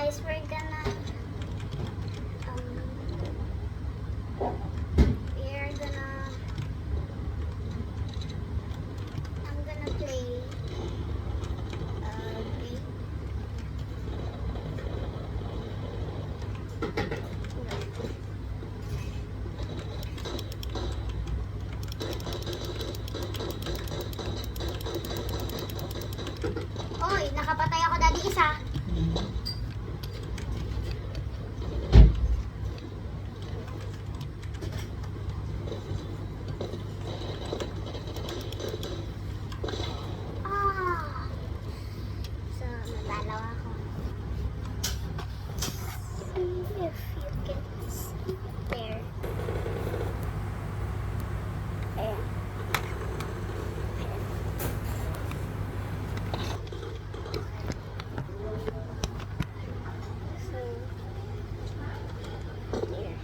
guys, we're gonna we're gonna I'm gonna play game. Oy, nakapatay ako dati isa. So, nagdalaw ako. See if you can see there. Ayan. So, there.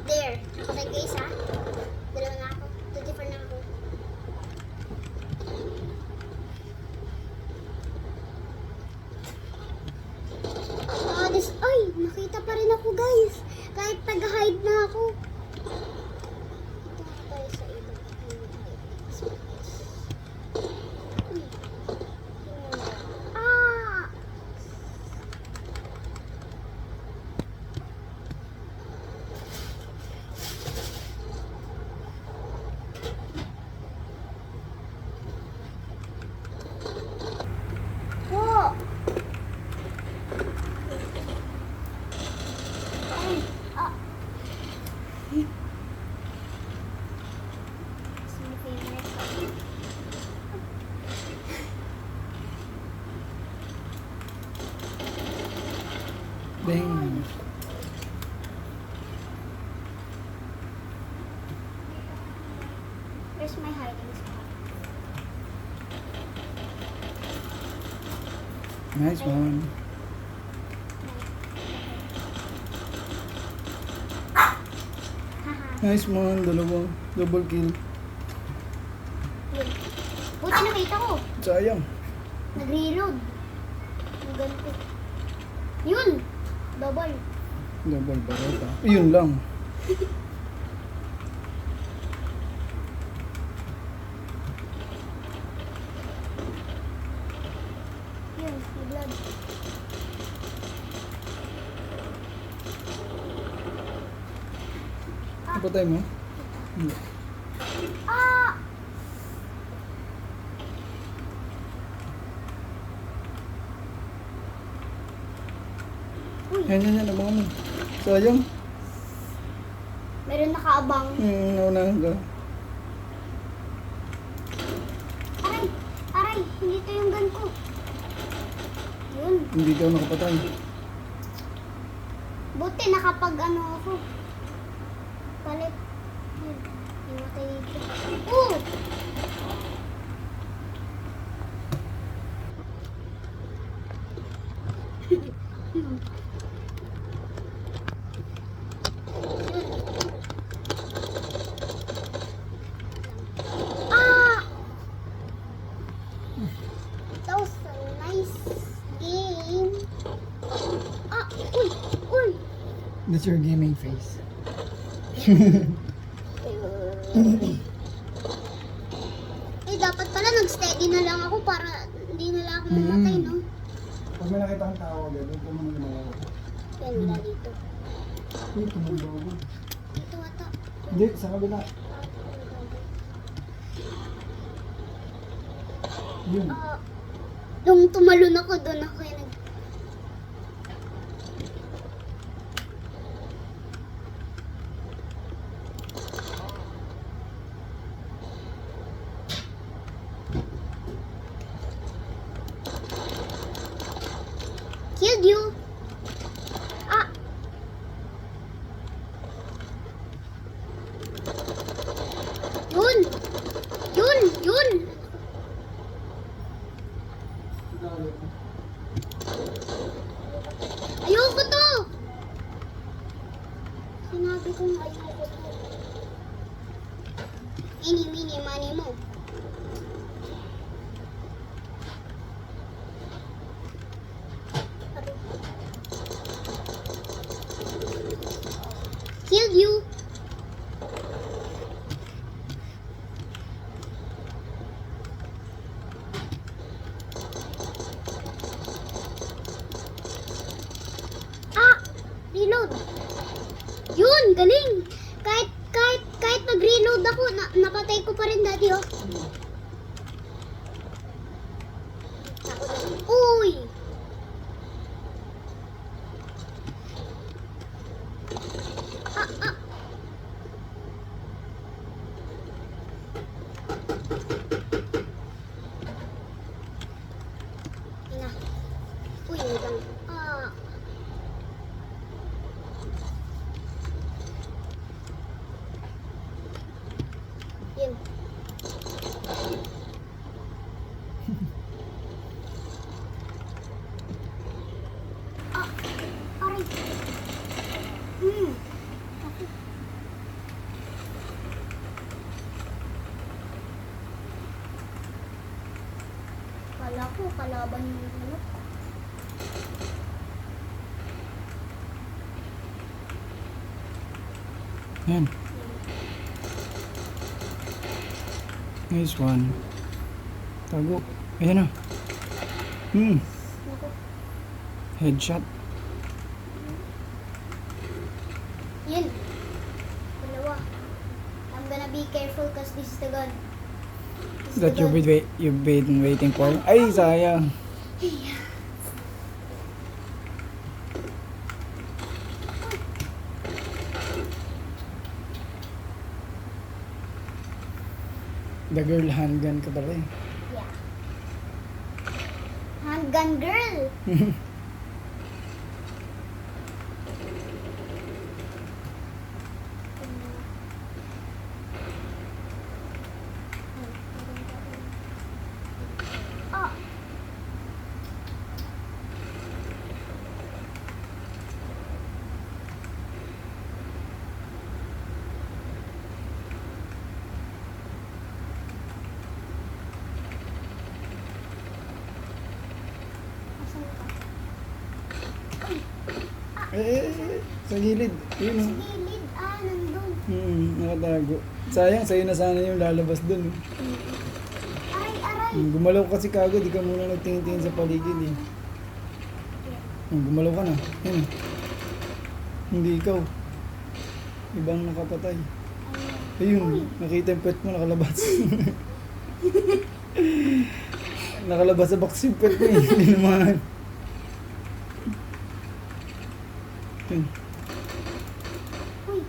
There. Okay guys ha. Dalawa na ako. 24 na ako. Ay, nakita pa rin ako guys. Kahit tag-hide na ako. Ito na tayo sa ibang space. Uy. Ah! Oh! It's my favorite. Bang. Where's my hiding spot? Nice one. Haha. Nice one. Dalawa. Double kill. Yun. Buti nakita ko. Sayang. Nag-reload. Ang ganito. Yun! Double. Double barata. Yun lang. Yun, may blood. Napatay mo? Hindi. Ah! Uy, Yan. Abangan mo. Sayang. meron nakaabang. Naunahan ka. Aray! Aray! Hindi to yung gun ko. Yun. Hindi ka nakapatay. Buti nakapag ano ako. Palit. Yun. Imatay dito. Oh! Ah! That was a nice game. Ah! Uy! Uy! That's your gaming face. Eh, dapat pala nag-steady na lang ako para hindi na lang ako mamatay, no? Pag may nakita kang tao, gano'n ko naman naman. Yan, wala dito. Uy, tumubago. Dito ata. Hindi, sa kabila. Yun. Ah, nung tumalon ako, doon ako yung nag... Killed you! Ah! Yun! Yun! Yun! Ayoko to! Sinabi kong ayoko to. Mini, mani mo. reload ako. Napatay ko pa rin dati, oh. Uy! Ah. Ina. Uy, hanggang. Ah. Yun. Ah, aray. Ako. Kala ko, kalaban yung ano. Yan. Nice one. Tago. Ayan na. Naku. Headshot. Yun. Dalawa. I'm gonna be careful because this is the gun. This is That the gun. you've been waiting for. Ay, sayang. The girl handgun ka pala eh. Yeah. Handgun girl. Ah. Asan ka? Sa gilid. Yun Sa oh. gilid. Ah, nandun. Nakatago. Sayang, sa'yo na sana yung lalabas dun. Aray. Gumalaw kasi kagad, di ka muna nagtingin-tingin sa paligid eh. Gumalaw ka na. Yan. Hindi ikaw. Ibang nakapatay. Ayun, nakita yung pet mo, nakalabas. Nakalabas sa box yung pet mo eh. Hindi naman. Yun. Uy.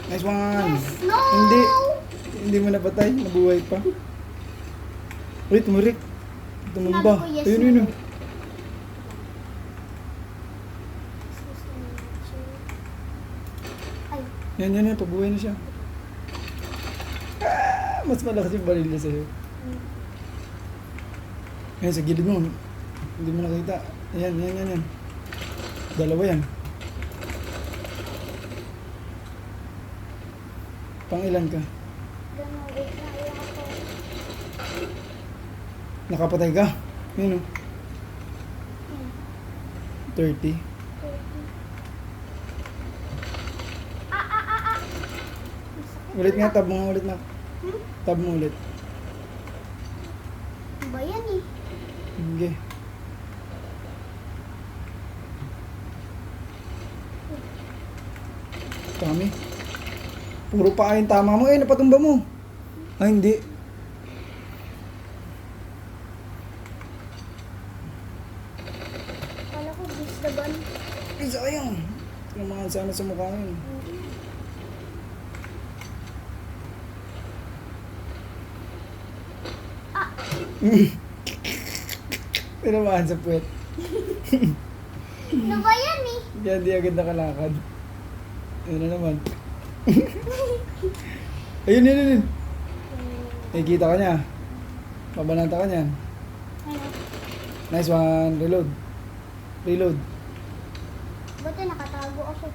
Nice one! Yes. No! Hindi mo napatay, nabuhay pa. Uy, tumurik. Tumumba. Sinabi ko yes, Ayun, no. yun, yun. Ay. Yan, pabuhay na siya. Ah, mas malakas yung baril niya sa'yo. Ayan, sa gilid mo. Hindi mo nakita. Ayan. Dalawa yan. Pang ilan ka? Ganun, wait na. Ayaw ako. Nakapatay ka? Yun o. Yan. 30. Masakit Ulit na. nga, tab mo nga ulit na. Tab mo ulit. Ano ba yan eh? Sige. Kami. Puro pa yung tama mo. Eh, napatumba mo. Ay, hindi. Kala ko this the gun. Ay, sayang. Tinamaan sana sa mukha yun. Ah! Tinamaan sa puwet. Ano ba yan eh? Kaya di agad nakalakad. Ayun na naman. Ayun. Nakikita ka niya. Pabanata ka niyan. Ano? Nice one. Reload. Buti nakatago ako.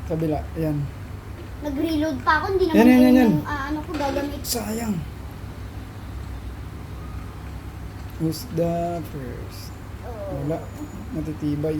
Kabila. Ayan. Nag-reload pa ako. Hindi naman Yan. yun yung ano ko gagamit. Sayang. Who's the first? Oh. Wala. Matitibay.